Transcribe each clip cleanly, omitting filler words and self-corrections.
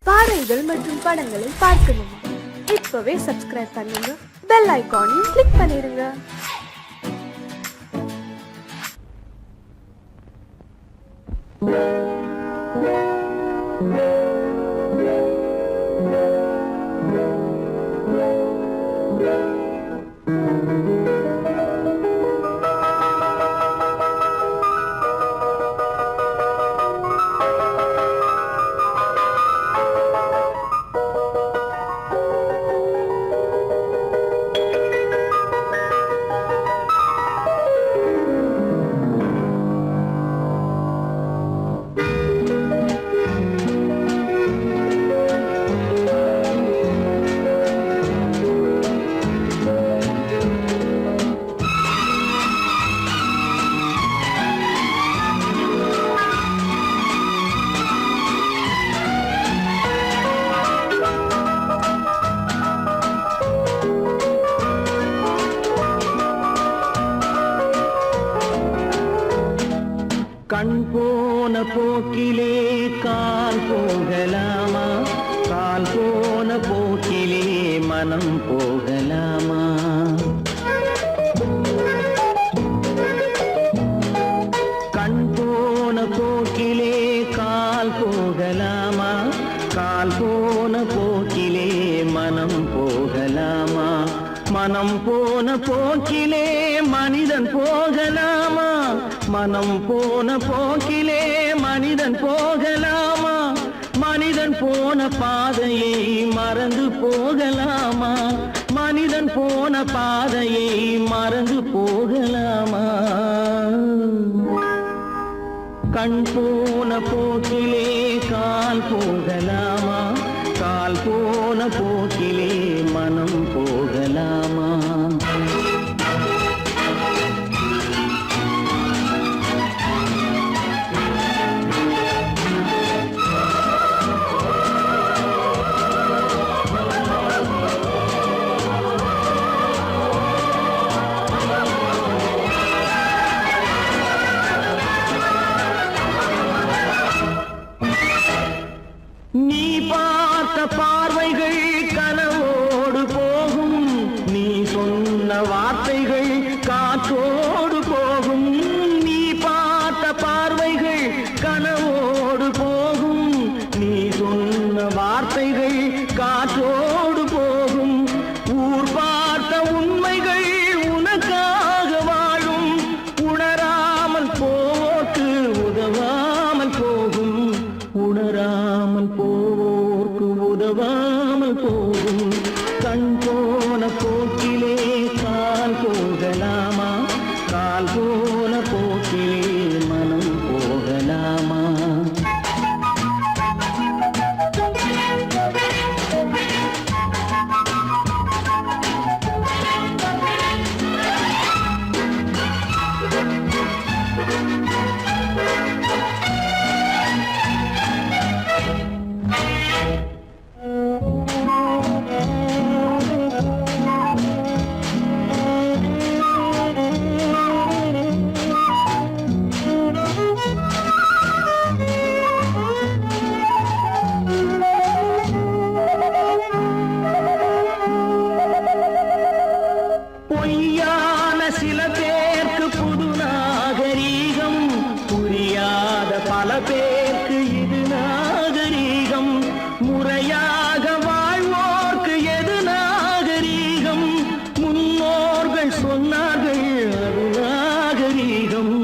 பாடல்கள் மற்றும் படங்களை பார்க்கணுமா? இப்பவே சப்ஸ்கிரைப் பண்ணுங்க, பெல் ஐகானையும் கிளிக் பண்ணிருங்க. கண் போன போக்கிலே கால் போகலாமா? கால் போன போக்கிலே மனம் போகலாமா? கண் போன போக்கிலே கால் போகலாமா? கால் போன போக்கிலே மனம் போகலாமா? மனம் போன போக்கிலே மனிதன் போகலாமா? மனம் போன போக்கிலே மனிதன் போகலாமா? மனிதன் போன பாதையை மறந்து போகலாமா? மனிதன் போன பாதையை மறந்து போகலாமா? கண் போன போக்கிலே கால் போகலாமா? கால் போன போக்கிலே மனம் போகலாமா? நீ பார்த்த பார்வைகள் கனவோடு போகும், நீ சொன்ன வார்த்தைகள் காற்றோடு போகும். நீ பார்த்த பார்வைகள் கனவோடு போகும், நீ சொன்ன வார்த்தைகள் காற்றோடு போகும். ஊர் பார்த்த உண்மைகள் உனக்காக வாழும், உணராமல் போக்கு உதவாமல் போகும். உணராமல் போவோர்க்கு உதவாமல் போகும். கண் போன போக்கிலே கால் போகலாமா? கால் போன போக்கிலே மனம் போகலாமா? பொய்யான சில பேருக்கு புது நாகரீகம், புரியாத பல பேருக்கு இது நாகரீகம். முறையாக வாழ்வோர்க்கு எது நாகரீகம்? முன்னோர்கள் சொன்னார்கள் அது நாகரீகம்.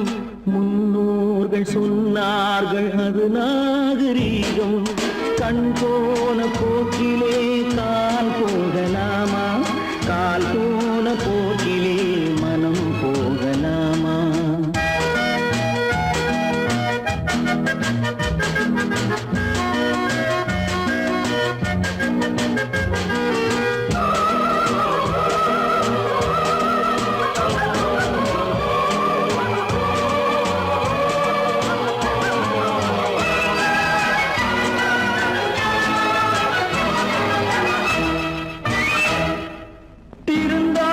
முன்னோர்கள் சொன்னார்கள் அது நாகரீகம். கண் போன போக்கிலே கால் போகலாமா? கால் போன போக்கிலே மனம் போகலாமா? திருந்தாத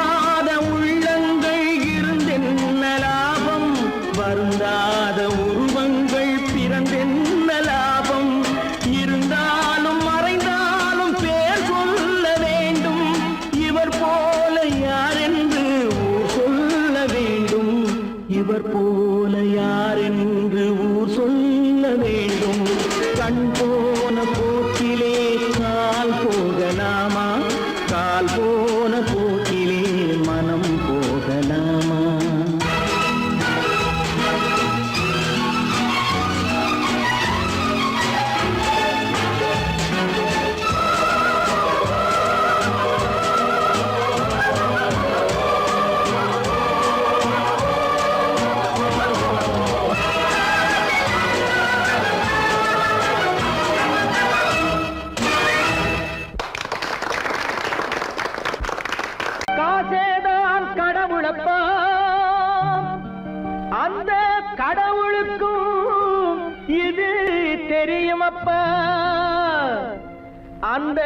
அந்த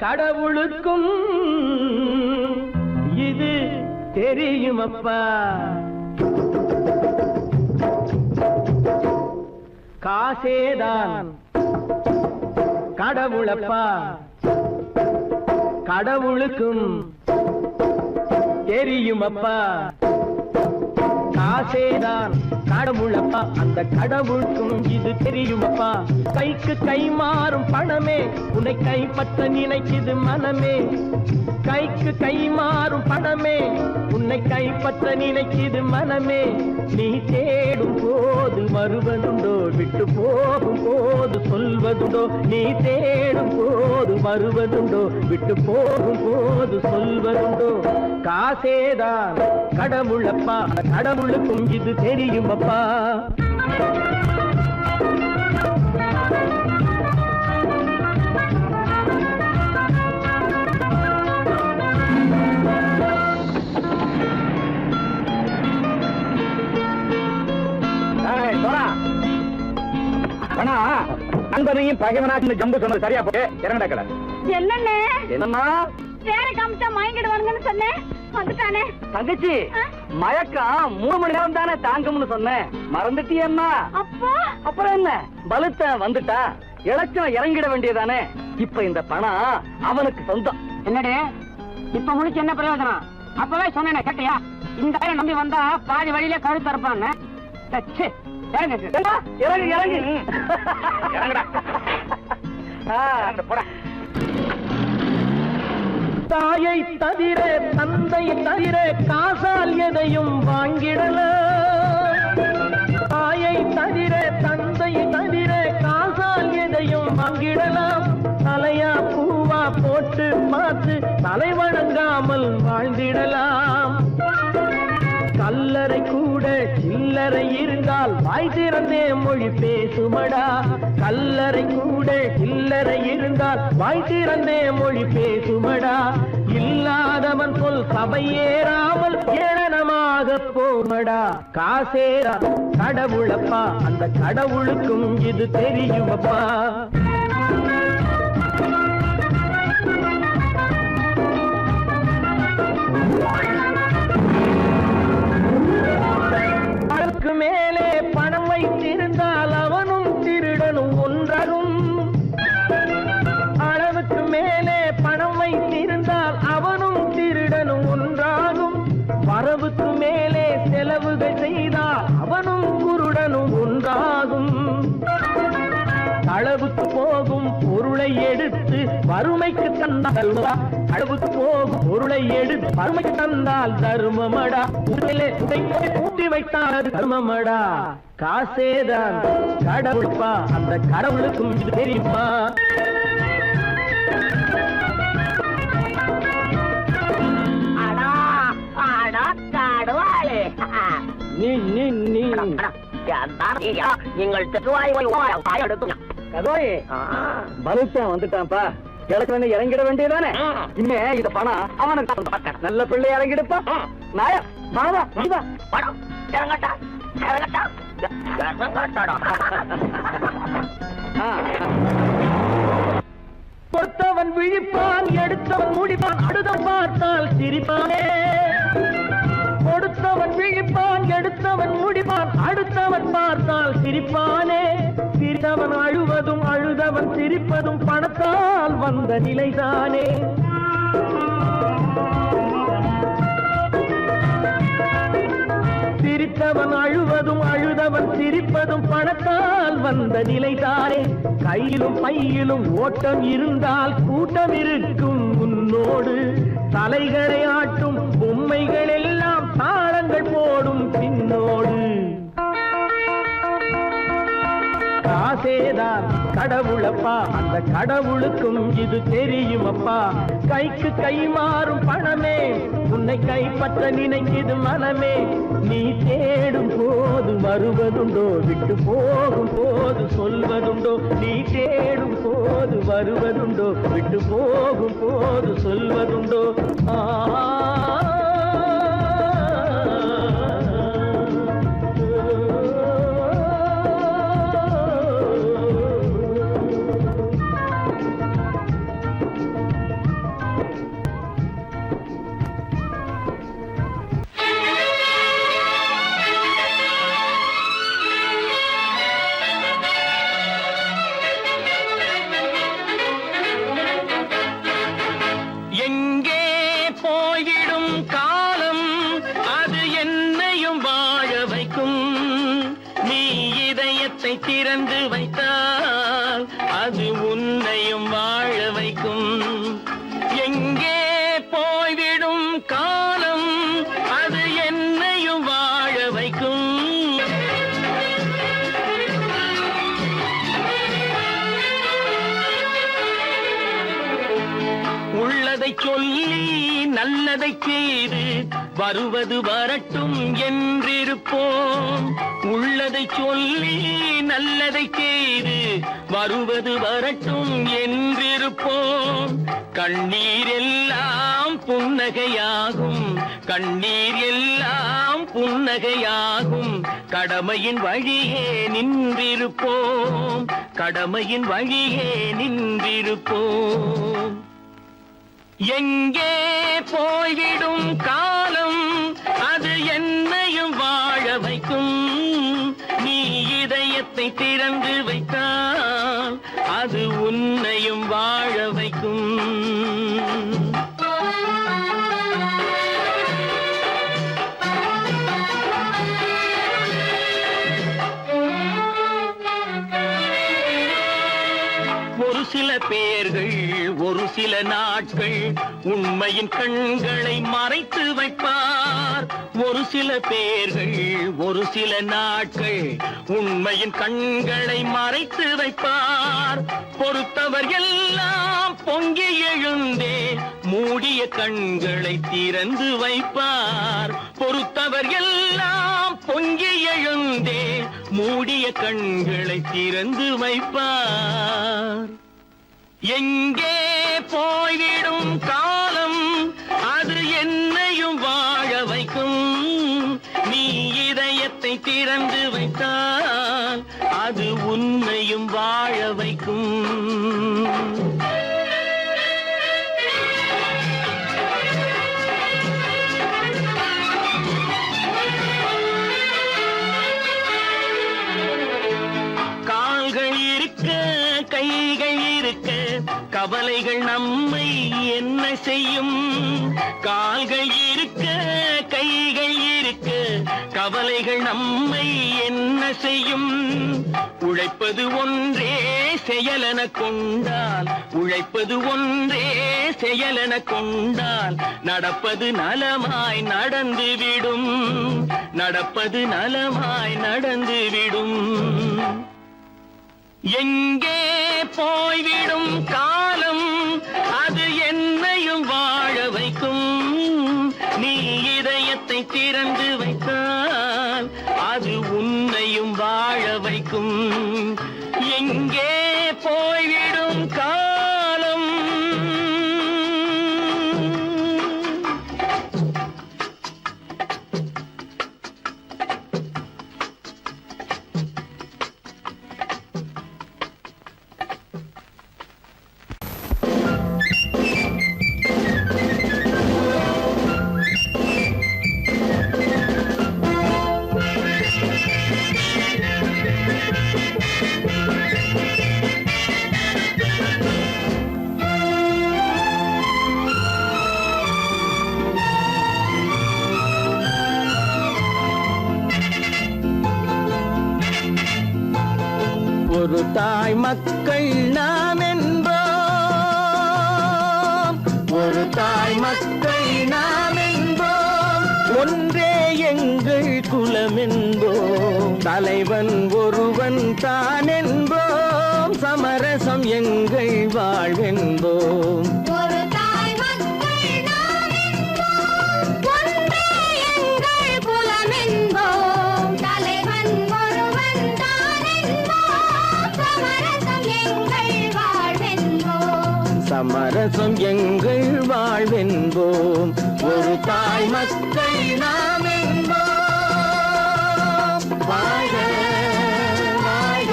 கடவுளுக்கும் இது தெரியுமப்பா. காசேதான் கடவுளப்பா, கடவுளுக்கும் தெரியுமப்பா. காசேதான் கடவுளப்பா, அந்த கடவுளுக்கும் இது தெரியுமப்பா. கைக்கு கை மாறும் பணமே உன்னை கைப்பற்ற நினைக்குது மனமே. கைக்கு கை மாறும் பணமே உன்னை கைப்பற்ற நினைக்குது மனமே. நீ தேடும் போது வருவதுண்டோ, விட்டு போகும் போது சொல்வதுண்டோ. நீ தேடும் போது வருவதுண்டோ, விட்டு போகும் போது சொல்வதுண்டோ. காசேதான் கடவுளப்பா, கடவுளுக்கும் இது தெரியுமப்பா. நண்பனையும் பகைவனாச்சு ஜம்பு சொன்னது சரியா போட்டு இறங்கடக்கல. என்னண்ணே என்னன்னா வேற காமிச்சா மயங்கிடுவானுங்கன்னு சொன்னேன், வந்துட்டானே. தங்கச்சி மயக்கம் 3 மணி நேரம் தானே தாங்கும்னு சொன்னேன், மறந்துட்டியம்மா? அப்பா அப்புறம் என்ன, பலுத்த வந்துட்டா இலச்சம் இறங்கிட வேண்டியதானே. இப்ப இந்த பணம் அவனுக்கு சொந்தம். என்னடே இப்ப முடிச்சு என்ன பிரயோஜனம்? அப்பவே சொன்னேன் கேட்டியா? இந்த பையன் நம்பி வந்தா பாதி வழியில கழுத்து இருப்பான்னு. இறங்கு இறங்கு இறங்குடா. போடா. தாயை தவிர தந்தை தவிர காசால் எதையும் வாங்கிடலாம். தாயை தவிர தந்தை தவிர காசால் எதையும் வாங்கிடலாம். தலையா பூவா போட்டு பார்த்து தலை வணங்காமல் வாழ்ந்திடலாம். கல்லறை கூட சில்லறை இருந்தால் வாய் திறந்தே மொழி பேசுமடா. கல்லறை கூட சில்லறை இருந்தால் வாய் திறந்தே மொழி பேசுமடா. இல்லாதவன் சொல் சபையேறாமல் ஏளனமாக போமடா. காசேரா கடவுளப்பா, அந்த கடவுளுக்கும் இது தெரியுமப்பா. அதற்கு மேலே பணம் வைத்திருந்தால் அவனும் திருடனும் ஒன்றாகும். அளவுக்கு மேலே பணம் வைத்திருந்தால் அவனும் திருடனும் ஒன்றாகும். வரவுக்கு மேலே செலவுகள் செய்தால் அவனும் குருடனும் ஒன்றாகும். அளவுக்கு போகும் பொருளை எடுத்து வறுமைக்கு தந்தால் அளவுக்கு போகும் பொருளை எடுத்து வறுமைக்கு தந்தால் தர்மமடா. ஊட்டி வைத்தால் தர்மமடா. காசேதான் கடவுள்ப்பா, அந்த கடவுளுக்கும் இது தெரியுமா? நீ நீ நீ நீங்கள் கதோய் பலுத்தான் வந்துட்டான்ப்பா. கிழக்கு இறங்கிட வேண்டியதானே. இனிமே இந்த பணம் அவனுக்கு நல்ல பிள்ளை இறங்கிடுப்பா. நாயா வாடா படம் இறங்கட்டா இறங்கட்டா கொடுத்தவன் விழிப்பான், எடுத்தவன் முடிப்பான், அடுத்தவன் பார்த்தால் சிரிப்பானே. கொடுத்தவன் விழிப்பான், எடுத்தவன் முடிப்பான், அடுத்தவன் பார்த்தால் சிரிப்பானே. சிரித்தவன் அழுவதும் அழுதவன் சிரிப்பதும் பணத்தால் வந்த நிலைதானே. சிரித்தவன் அழுவதும் அழுதவன் சிரிப்பதும் பணத்தால் வந்த நிலைதானே. கையிலும் பையிலும் ஓட்டம் இருந்தால் கூட்டம் இருக்கும் உன்னோடு. தலைகளை ஆட்டும் பொம்மைகள் எல்லாம் தாளங்கள் போடும் பின்னோடு. காசேதான் கடவுளப்பா, அந்த கடவுளுக்கும் இது தெரியுமப்பா. கைக்கு கை மாறும் பணமே உன்னை கைப்பற்ற நினைக்குது மனமே. நீ தேடும் போது வருவதுண்டோ, விட்டு போகும் போது சொல்வதுண்டோ. நீ தேடும் போது வருவதுண்டோ, விட்டு போகும் போது சொல்வதுண்டோ. உள்ளதை சொல்லி நல்லதை செய்து வருவது வரட்டும் என்றிருப்போம். உள்ளதை சொல்லி நல்லதை செய்து வருவது வரட்டும் என்றிருப்போம். கண்ணீர் எல்லாம் புன்னகையாகும், கண்ணீர் எல்லாம் புன்னகையாகும். கடமையின் வழியே நின்றிருப்போம், கடமையின் வழியே நின்றிருப்போம். எங்கே போய்விடும் காலம் அது என்னையும் வாழ வைக்கும். நீ இதயத்தை திறந்து வைத்தால் அது உன்னையும் வாழ வைக்கும். ஒரு சில பேர்கள் ஒரு சில நாட்கள் உண்மையின் கண்களை மறைத்து வைப்பார். ஒரு சில பேர்கள் ஒரு சில நாட்கள் உண்மையின் கண்களை மறைத்து வைப்பார். பொறுத்தவர் எல்லாம் பொங்கி எழுந்தே மூடிய கண்களை திறந்து வைப்பார். பொறுத்தவர் எல்லாம் பொங்கி எழுந்தே மூடிய கண்களை திறந்து வைப்பார். எங்கே போய்விடும் காலம் அது என்னையும் வாழ வைக்கும். நீ இதயத்தை திறந்து வைத்தால் அது உன்னையும் வாழ வைக்கும். கைகள் இருக்க கவலைகள் நம்மை என்ன செய்யும். கால்கள் இருக்க கைகள் இருக்க கவலைகள் நம்மை என்ன செய்யும். உழைப்பது ஒன்றே செயலென கொண்டால், உழைப்பது ஒன்றே செயலென கொண்டால் நடப்பது நலமாய் நடந்துவிடும், நடப்பது நலமாய் நடந்துவிடும். எங்கே போய்விடும் காலம் அது என்னையும் வாழ வைக்கும். நீ இதயத்தை திறந்து வைத்தால் அது உன்னையும் வாழ வைக்கும். எங்கே போய்விடும் காலம். ஒரு தாய் மக்கள் நாம் என்போம், ஒரு தாய் மக்கள் நாம் என்போம். ஒன்றே எங்கள் குலம் என்போம், தலைவன் ஒருவன் தான் என்போம். சமரசம் எங்கள் வாழ்வென்போம். சமரசம் எங்கள் வாழ்வென்போம். ஒரு தாய் மக்கள் நாம் என்போம். வாழ வாழ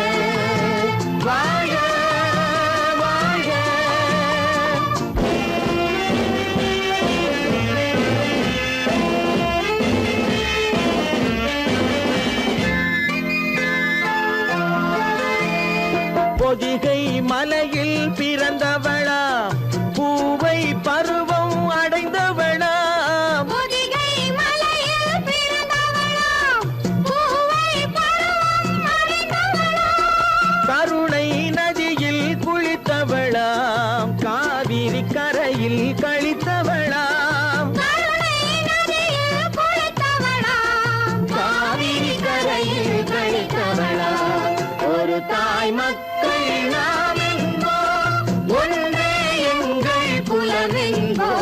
வாழ வாழ. பொதிகை மலையில் பிறந்தவளா, பூவை பருவம் அடைந்தவளா. பொதிகை மலையில் பிறந்தவளா, பூவை பருவம் அடைந்தவளா. கருணை நதியில் குளித்தவளாம், காவிரி கரையில் கழித்தவளாம். கருணை நதியில் குளித்தவளாம், காவிரி கரையில் கழித்தவளாம். ஒரு தாய் மக்கள் நாம் என்போம், ஒன்றே எங்கள் குலம் என்போம்.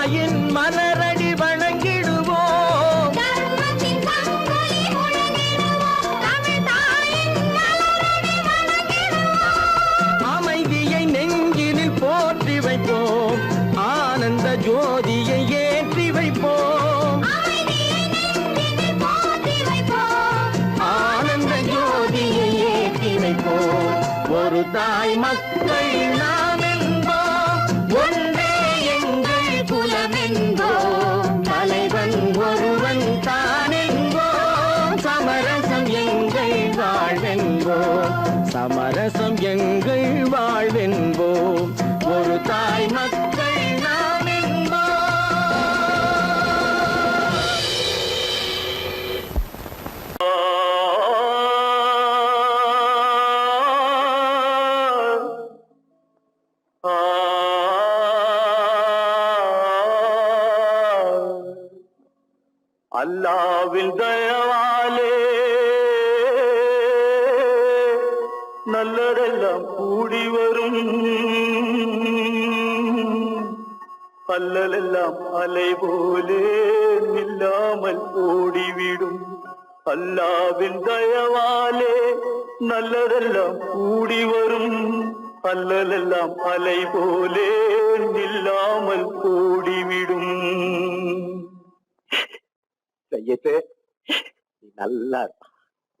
தாயின் மலரடி வணங்கிடுவோம். அமைதியை நெஞ்சினில் போற்றி வைப்போம், ஆனந்த ஜோதியை ஏற்றி வைப்போம். ஆனந்த ஜோதியை ஏற்றி வைப்போம். ஒரு தாய் மக்கள் நாம் என்போம், ஒன்றே எங்கள் குலமென்போம். தலைவன் ஒருவன் தான் என்போம், சமரசம் எங்கள் வாழ்வென்போம். சமரசம் எங்கள் வாழ்வென்போம். ஒரு தாய் மக்கள் நாம் என்போம். அல்லாவின் தயவாலே நல்லதெல்லாம் கூடி வரும், அல்லலெல்லாம் அலை போலே நில்லாமல் ஓடிவிடும். அல்லாவின் தயவாலே நல்லதெல்லாம் கூடி வரும், அல்லலெல்லாம் அலை போலே நில்லாமல் ஓடிவிடும். செய்யட்டு நல்லா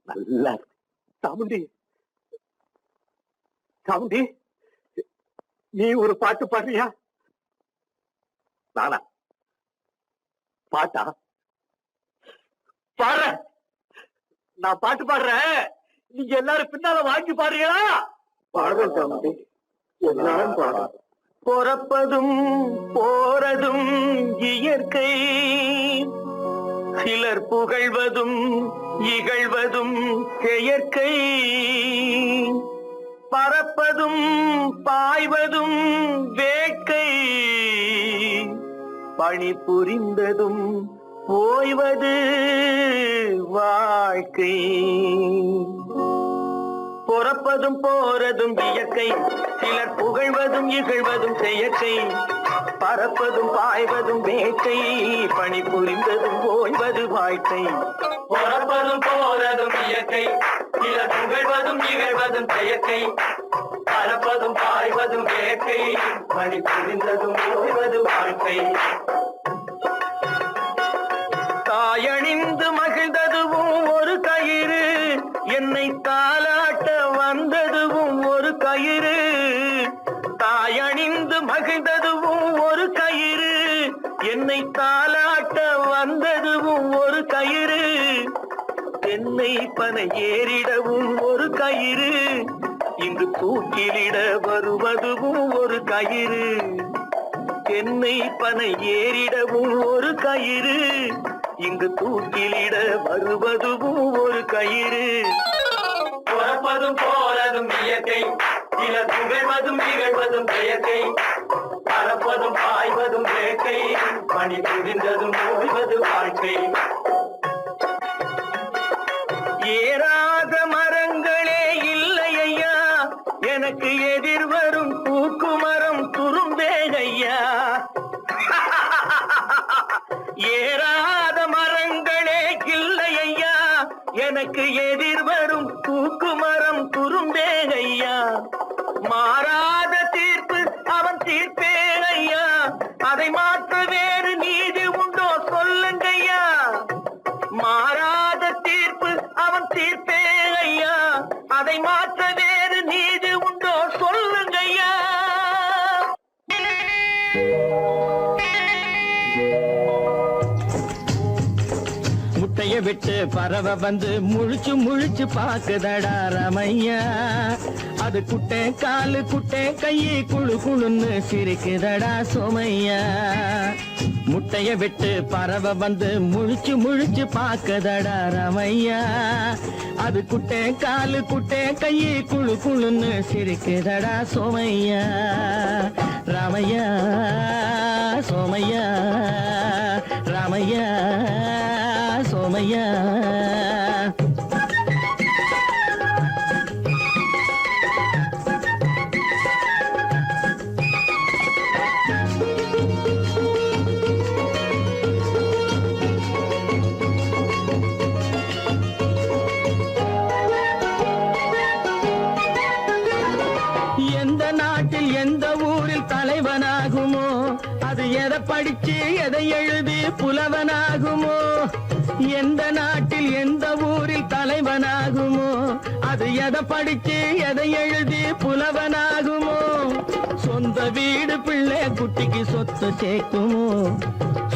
நல்லா சாமுண்டி, சாமுண்டி நீ ஒரு பாட்டு பாடுறியா? நானா பாட்டா பாடுறேன், நான் பாட்டு பாடுறேன், நீங்க எல்லாரும் பின்னால வாங்கி பாடுறீங்களா? பாடுறேன் சாமுண்டி, எல்லாரும் பாடு. பொறப்பதும் போறதும் இயற்கை, சிலர் புகழ்வதும் இகழ்வதும் செயற்கை. பறப்பதும் பாய்வதும் வேட்கை, பணி புரிந்ததும் ஓய்வது வாழ்க்கை. பொறப்பதும் போறதும் இயற்கை, சிலர் புகழ்வதும் இகழ்வதும் செயற்கை. பறப்பதும் பாய்வதும் வேட்கை, பணி புரிந்ததும் ஓய்வது வாழ்க்கை. பொறப்பதும் போறதும் இயற்கை, சிலர் புகழ்வதும் இகழ்வதும் செயற்கை. பறப்பதும் பாய்வதும் வேட்கை, பணி புரிந்ததும் ஓய்வது வாழ்க்கை. தாயணிந்து மகிழ்ந்ததுவும் ஒரு கயிறு, என்னை தாலாட்ட வந்ததுவும் ஒரு கயிறு. தாயணிந்து மகிழ்ந்ததுவும் ஒரு கயிறு, என்னை தாலாட்ட வந்ததுவும் ஒரு கயிறு. தென்னை பனை ஏறிடவும் ஒரு கயிறு, இங்கு தூக்கிலிட வருவதுவும் ஒரு கயிறு. தென்னை பனை ஏறிடவும் ஒரு கயிறு, இங்கு தூக்கிலிட வருவதுவும் ஒரு கயிறு. பொறப்பதும் போறதும் இயற்கை, சிலர் புகழ்வதும் இகழ்வதும் செயற்கை. பறப்பதும் பாய்வதும் வேட்கை, பணி புரிந்ததும் ஓய்வது வாழ்க்கை. ஏறாத மரங்களே இல்லை ஐயா, எனக்கு எதிர் வரும் பூக்கு மரம் துரும்பேகையா. ஏறாத மரங்களே இல்லை ஐயா, எனக்கு எதிர் வரும் பூக்கு மரம் துரும்பேகையா. மாறாத தீர்ப்பு அவன் தீர்ப்பே ஐயா, அதை மாற்ற வேறு நீதி உண்டோ சொல்லுங்கய்யா. மாறாத தீர்ப்பு அவன் தீர்ப்பே ஐயா, அதை மாற்ற வேறு நீதி உண்டோ சொல்லுங்கய்யா. முட்டைய விட்டு பறவை வந்து முழிச்சு முழிச்சு பாக்குதடா ரமையா. அது குட்டை காலு குட்டை கையை குழு குழுன்னு சிரிக்குதடா சோமையா. முட்டைய விட்டு பறவை வந்து முழிச்சு முழிச்சு பாக்குதடா ரமையா. அது குட்டை காலு குட்டை கையை குழு குழுன்னு சிரிக்குதடா சோமையா. ராமையா சோமையா, ராமையா சோமையா. எதை படிச்சு எதை எழுதி புலவனாகுமோ, எந்த நாட்டில் எந்த ஊரில் தலைவனாகுமோ, அது எதை படிச்சு எதை எழுதி புலவனாகுமோ, சொந்த வீடு பிள்ளை குட்டிக்கு சொத்து சேர்க்குமோ,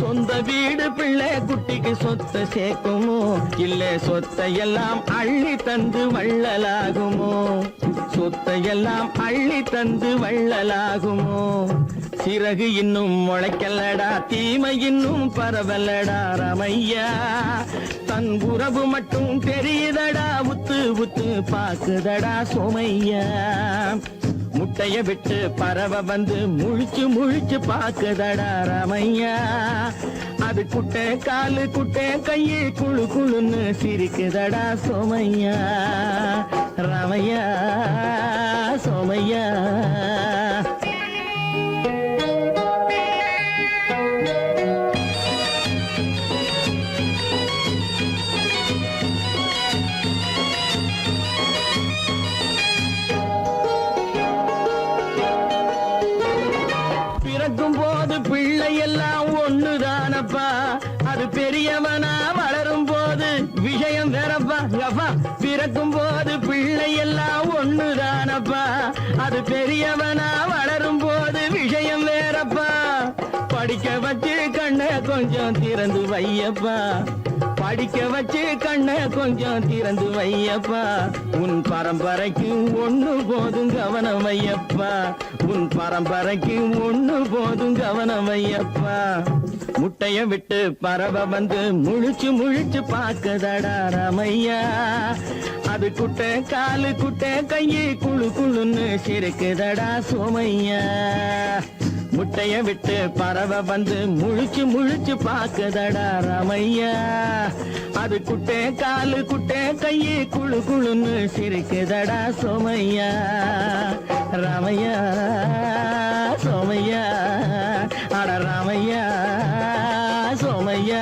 சொந்த வீடு பிள்ளை குட்டிக்கு சொத்து சேர்க்குமோ, இல்ல சொத்தையெல்லாம் அள்ளி தந்து வள்ளலாகுமோ, சொத்தையெல்லாம் அள்ளி தந்து வள்ளலாகுமோ, சிறகு இன்னும் முளைக்கல்லடா தீமை இன்னும் பரவலடா ரமையா, தன் உறவு மட்டும் தெரியுதடா உத்து உத்து பாக்குதடா சோமையா, முட்டைய விட்டு பறவை வந்து முழிச்சு முழிச்சு பாக்குதடா ரமையா, அது குட்டை காலு குட்டை கையு குழு குழுன்னு சிரிக்குதடா சோமையா, ரமையா சோமையா. பிறக்கும் போது பிள்ளை எல்லாம் ஒண்ணுதானப்பா, அது பெரியவனா வளரும் போது விஷயம் வேறப்பா. பிறக்கும் போது பிள்ளை எல்லாம் ஒண்ணுதானப்பா, அது பெரியவனா வளரும் போது விஷயம் வேறப்பா, படிக்க வச்சு கண்ண கொஞ்சம் திறந்து வையப்பா, படிக்க வச்சு கண்ண கொஞ்சம் திறந்து வையப்பா, உன் பரம்பரைக்கு ஒண்ணு போதும் கவனம் வையப்பா, உன் பரம்பரைக்கு ஒண்ணு போதும் கவனம் வையப்பா, முட்டைய விட்டு பறவை வந்து முழிச்சு முழிச்சு பாக்குதடா ரமையா, அது குட்டை காலு குட்டை கையு குழு குழுன்னு சிரிக்குதடா சோமையா, முட்டைய விட்டு பறவை வந்து முழிச்சு முழிச்சு பாக்குதடா ரமையா, அது குட்டை காலு குட்டை கையு குழு குழுன்னு சிரிக்குதடா சோமையா, ரமையா சோமையா, அட ரமையா சோமையா.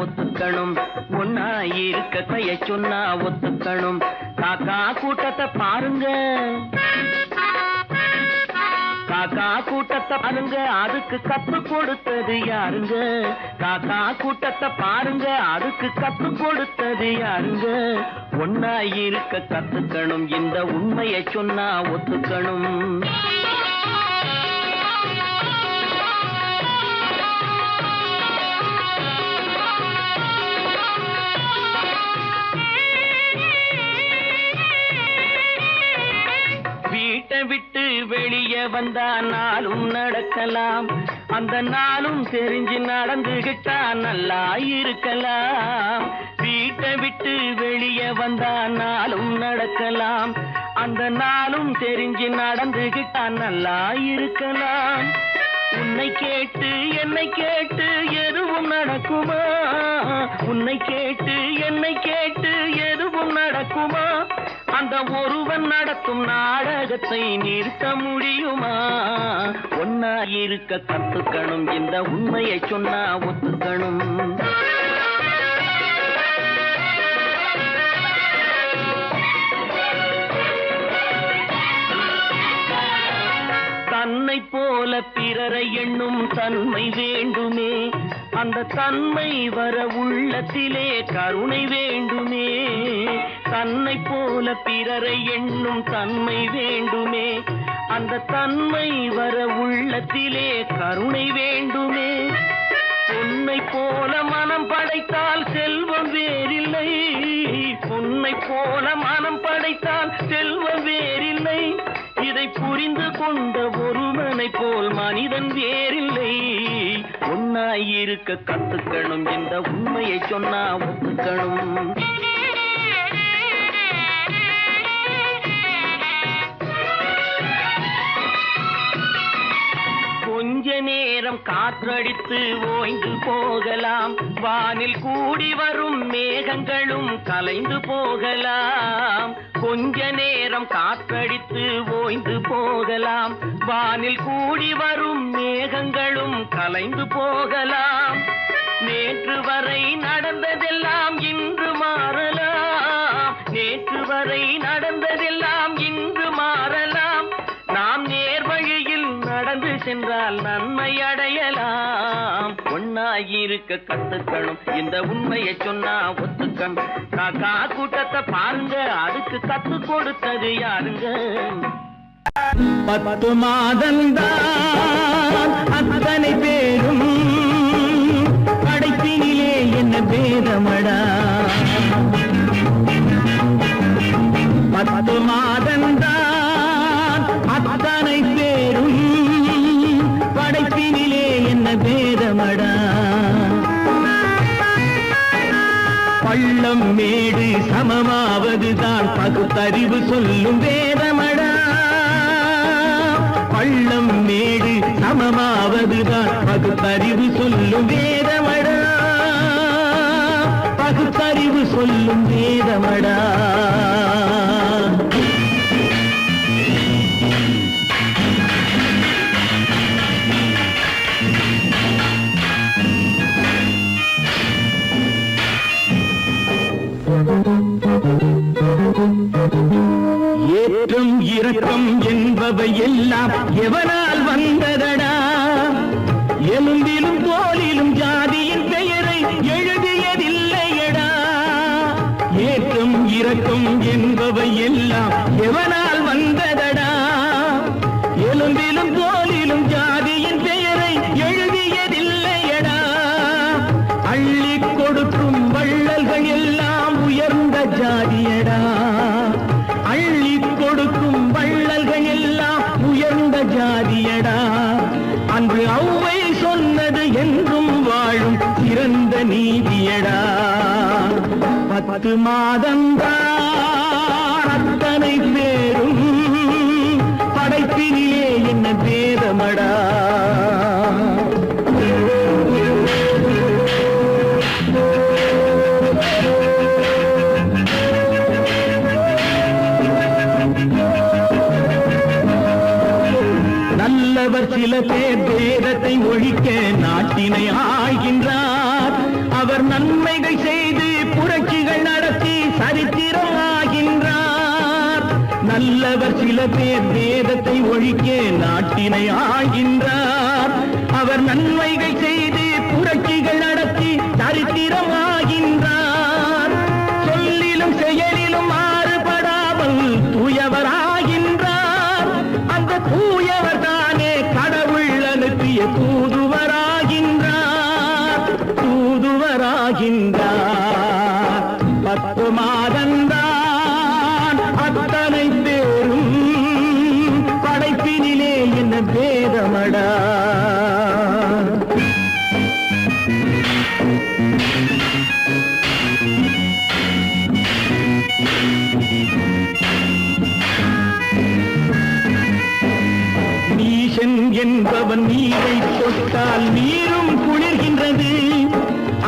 ஒத்துக்கணும் ஒன்னா இருக்க கைய சொன்னா ஒத்துக்கணும், காக்கா கூட்டத்தை பாருங்க, காக்கா கூட்டத்தை பாருங்க அதுக்கு கத்து கொடுத்தது யாருங்க, காக்கா கூட்டத்தை பாருங்க அதுக்கு கத்து கொடுத்தது யாருங்க, ஒன்னா இருக்க கத்துக்கணும் இந்த உண்மையை சொன்னா ஒத்துக்கணும். வீட்டை விட்டு வெளியே வந்தா நாளும் நடக்கலாம், அந்த நாளும் தெரிஞ்சு நடந்துகிட்டா நல்லா இருக்கலாம், வீட்டை விட்டு வெளியே வந்தா நாளும் நடக்கலாம், அந்த நாளும் தெரிஞ்சு நடந்துகிட்டா நல்லா இருக்கலாம், உன்னை கேட்டு என்னை கேட்டு எதுவும் நடக்குமா, உன்னை கேட்டு என்னை கேட்டு எதுவும் நடக்குமா, அந்த ஒருவன் நடத்தும் நாடகத்தை நிறுத்த முடியுமா, ஒன்னா இருக்க கத்துக்கணும் இந்த உண்மையை சொன்னா ஒத்துக்கணும். தன்னை போல பிறரை எண்ணும் தன்மை வேண்டுமே, அந்த தன்மை வர உள்ளத்திலே கருணை வேண்டுமே, தன்னை போல பிறரை எண்ணும் தன்மை வேண்டுமே, அந்த தன்மை வர உள்ளத்திலே கருணை வேண்டுமே, பொன்னை போல மனம் படைத்தால் செல்வம் வேறில்லை, பொன்னை போல மனம் படைத்தால் செல்வம் வேறில்லை, இதை புரிந்து கொண்ட ஒருவனை போல் மனிதன் வேறில்லை, ஒன்னாயிருக்க கத்துக்கணும் இந்த உண்மையை சொன்னா ஒத்துக்கணும். கொஞ்ச நேரம் காற்றடித்து ஓய்ந்து போகலாம், வானில் கூடி வரும் மேகங்களும் கலைந்து போகலாம், கொஞ்ச நேரம் காற்றடித்து ஓய்ந்து போகலாம், வானில் கூடி வரும் மேகங்களும் கலைந்து போகலாம், நேற்று வரை நடந்ததெல்லாம் இன்று மாறலாம், நேற்று வரை நடந்ததெல்லாம் இன்று மாறலாம், நாம் நேர்வழியில் நடந்து சென்றால் நன்மையடை அடையலாம். ஒன்னாயிருக்க கத்துக்கணும், இந்த உண்மையை சொன்னா ஒத்துக்கணும். காக்கா கூட்டத்தை பாருங்க, அதுக்கு கத்து கொடுத்தது யாருங்க? 10 மாதந்தான் அத்தனை பேரும் படைப்பினிலே என்ன பேதமடா. 10 மாதந்தான் அத்தனை பேரும் படைப்பினிலே என்ன பேதமடா. பள்ளம் மேடு சமமாவதுதான் பகுத்தறிவு சொல்லும் வேதமடா. பள்ளம் மேடு சமமாவதுதான் பகுத்தறிவு சொல்லும் வேதமடா. பகுத்தறிவு சொல்லும் வேதமடா. ஏற்றம் இரக்கம் என்பவை எல்லாம் எவனால் வந்ததடா. எலும்பிலும் தோலிலும் ஜாதியின் பெயரை எழுதியதில்லையடா. ஏற்றம் இரக்கம் என்பவை எல்லாம் எவனால் வந்ததடா. எலும்பிலும் தோலிலும் ஜாதியின் பெயரை எழுதியதில்லையடா. அள்ளிக் கொடுக்கும் வள்ளல்கள் எல்லாம் உயர்ந்த ஜாதியடா. அள்ளிக் கொடுக்கும் வள்ளல்கள் எல்லாம் உயர்ந்த ஜாதியடா. அன்று ஔவை சொன்னது என்றும் வாழும் சிறந்த நீதியடா. 10 மாதந்தான் அத்தனை பேரும் படைப்பினிலே என்ன பேதமடா. நல்லவர் சில பேர் வேதத்தை ஒழிக்க நாட்டினை ஆள்கின்றார். அவர் நன்மைகள் செய்து புரட்சிகள் நடத்தி சரித்திரம் ஆகின்றார். நல்லவர் சில பேர் வேதத்தை ஒழிக்க நாட்டினை ஆள்கின்றார். அவர் நன்மைகள் செய்து புரட்சிகள் நடத்தி சரித்திரம் ஆகின்றார். சொல்லிலும் செயலிலும் மாறுபடாமல் தூயவராகின்றார். அந்த தூயவர் தானே கடவுள் அனுப்பிய தூதுவராகின்றார். தூதுவராகின்றார். 10 மாதந்தான் அத்தனை பேரும் படைப்பினிலே என்ன பேதமடா. நீசன் என்பவன் நீரை தொட்டால் நீரும் குளிர்கின்றது.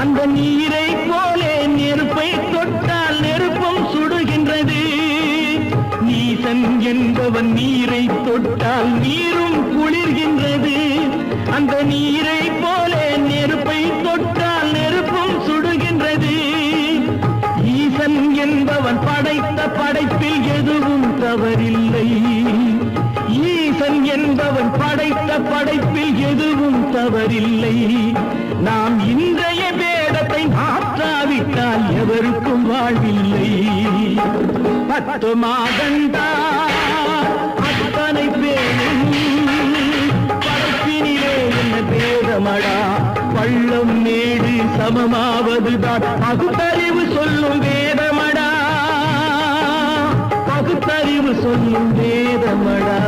அந்த நீரை போலே நெருப்பை தொட்டால் நெருப்பும் சுடுகின்றது. நீசன் என்பவன் நீரை தொட்டால் நீரும் குளிர்கின்றது. அந்த நீரை போலே நெருப்பை தொட்டால் நெருப்பும் சுடுகின்றது. ஈசன் என்பவன் படைத்த படைப்பில் எதுவும் தவறில்லை. ஈசன் என்பவன் படைத்த படைப்பில் எதுவும் தவறில்லை. நாம் இன்றைய வேதத்தை மாற்றாவிட்டால் எவருக்கும் வாழ்வில்லை. 10 மாதந்தான் அத்தனை பேரும் படைப்பினிலே என்ன பேதமடா. பள்ளம் மேடு சமமாவதுதான் பகுத்தறிவு சொல்லும் வேதமடா. பகுத்தறிவு சொல்லும் வேதமடா.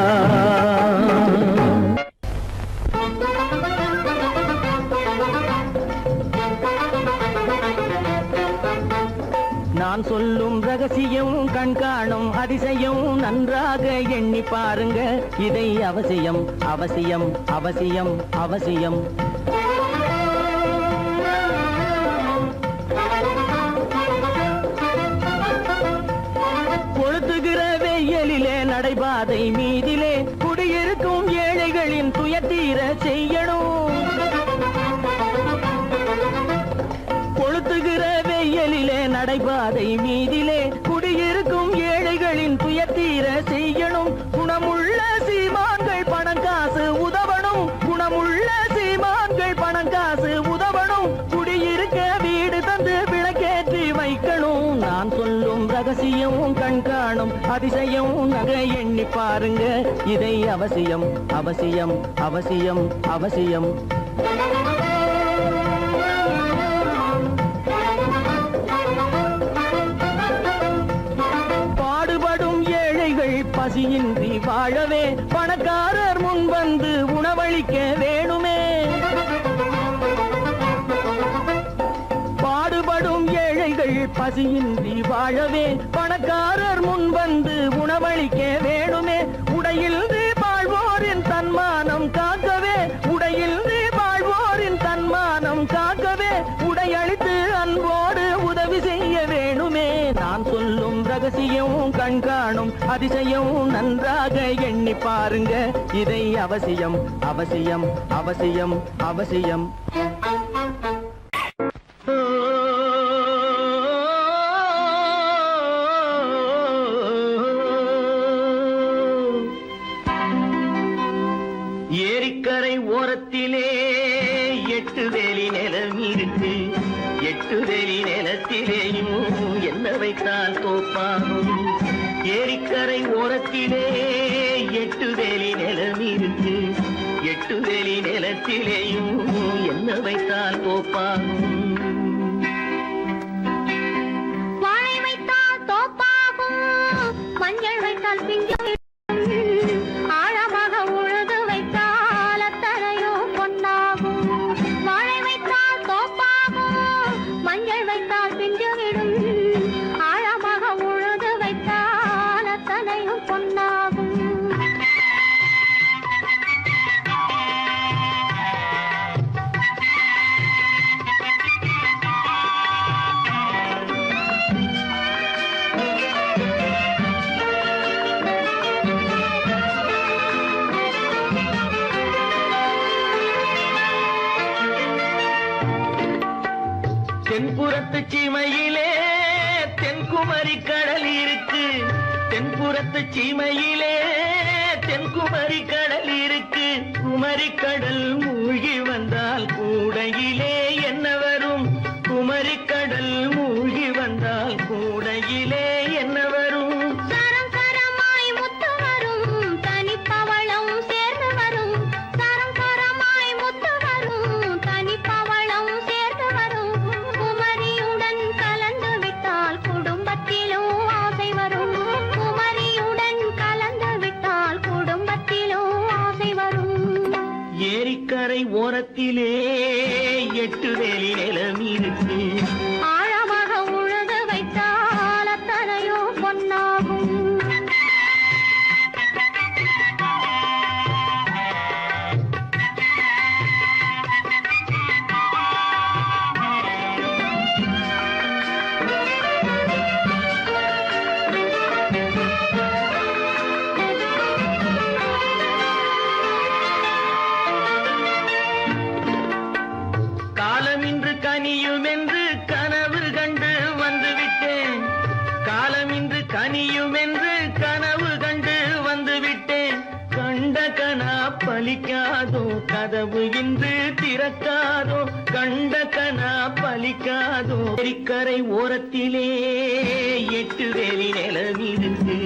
நான் சொல்லும் ரகசியம் கண்காணும் அதிசயம் நன்றாக எண்ணி பாருங்க. இதை அவசியம் அவசியம் அவசியம் அவசியம். கொளுத்துகிற வெயிலிலே நடைபாதை மீதிலே குடியிருக்கும் ஏழைகளின் துயத்தீர செய்யணும். கொளுத்துகிற வெயிலிலே நடைபாதை மீதிலே குடியிருக்கும் ஏழைகளின் துயத்தீர செய்யணும். குணமுள்ள சீமான்கள் பணம் காசு உதவணும். குணமுள்ள சீமான்கள் பாருங்க இதை அவசியம் அவசியம் அவசியம் அவசியம். பாடுபடும் ஏழைகள் பசியின்றி வாழவே பணக்காரர் முன் வந்து உணவளிக்க வேணுமே. பாடுபடும் ஏழைகள் பசியின்றி வாழவே பணக்காரர் முன் வந்து உணவளிக்க வேணுமே. உடையில் வாழ்வோரின் தன்மானம் காக்கவே உடையில் வாழ்வோரின் தன்மானம் காக்கவே உடையளித்து அன்போடு உதவி செய்ய வேணுமே. நான் சொல்லும் ரகசியம் கண்காணும் அதிசயம் நன்றாக எண்ணி பாருங்க இதை அவசியம் அவசியம் அவசியம் அவசியம். ஏரிக்கரை ஓரத்திலே 8 வேலி நிலம் இருக்கு. 8 வேலி நிலத்திலேயும் என்ன வைத்தால் தோப்பாகும். ஏரிக்கரை ஓரத்திலே 8 வேலி நிலம் இருக்கு. 8 வேலி நிலத்திலேயும் என்ன வைத்தால் தோப்பாகும். வாழை வைத்தால் தோப்பாகும், மஞ்சள் வைத்தால் பிஞ்சு ஆழமாக உழுது வைத்தால் அத்தனையோ பொன்னாகும். வாழை வைத்தால் தோப்பாகும், மஞ்சள் வைத்தால் பிஞ்சு விடும் ஆழமாக உழுது வைத்தால் அத்தனையோ பொன்னாகும். தென்புறத்து சீமையிலே தென்குமரி கடல் இருக்கு. தென்புறத்து சீமையிலே தென்குமரி கடல் இருக்கு. குமரி கடல் மூழ்கி வந்தால் கூடையிலே என்ன வரும். குமரி கடல் மூழ்கி வந்தால் கூடையிலே என்ன வரும். சரம் சரமாய் முத்து வரும், தனிப்பவளம் சேர்ந்து வரும். சரம் சரமாய் முத்து வரும், தனிப்பவளம் சேர்ந்து வரும். குமரியுடன் கலந்து விட்டால் குடும்பத்திலும் ஆசை வரும். குமரியுடன் கலந்து விட்டால் குடும்பத்திலும் ஆசை வரும். ஏரிக்கரை ஓரத்திலே 8 வேலி நிலம் இருக்கு. ஆழமாக உழுது வைத்தால் அத்தனையோ பொன்னாகும். காலமின்று கனியும் என்று கனவு கண்டு வந்துவிட்டேன். காலமின்று கனியும் என்று கனவு கண்டு வந்துவிட்டேன். கண்ட கனா பலிக்காதோ கதவு இன்று திறக்காதோ. கண்ட கனா பலிக்காதோ. ஏரிக்கரை ஓரத்திலே 8 வேலி நிலம் இருக்கு.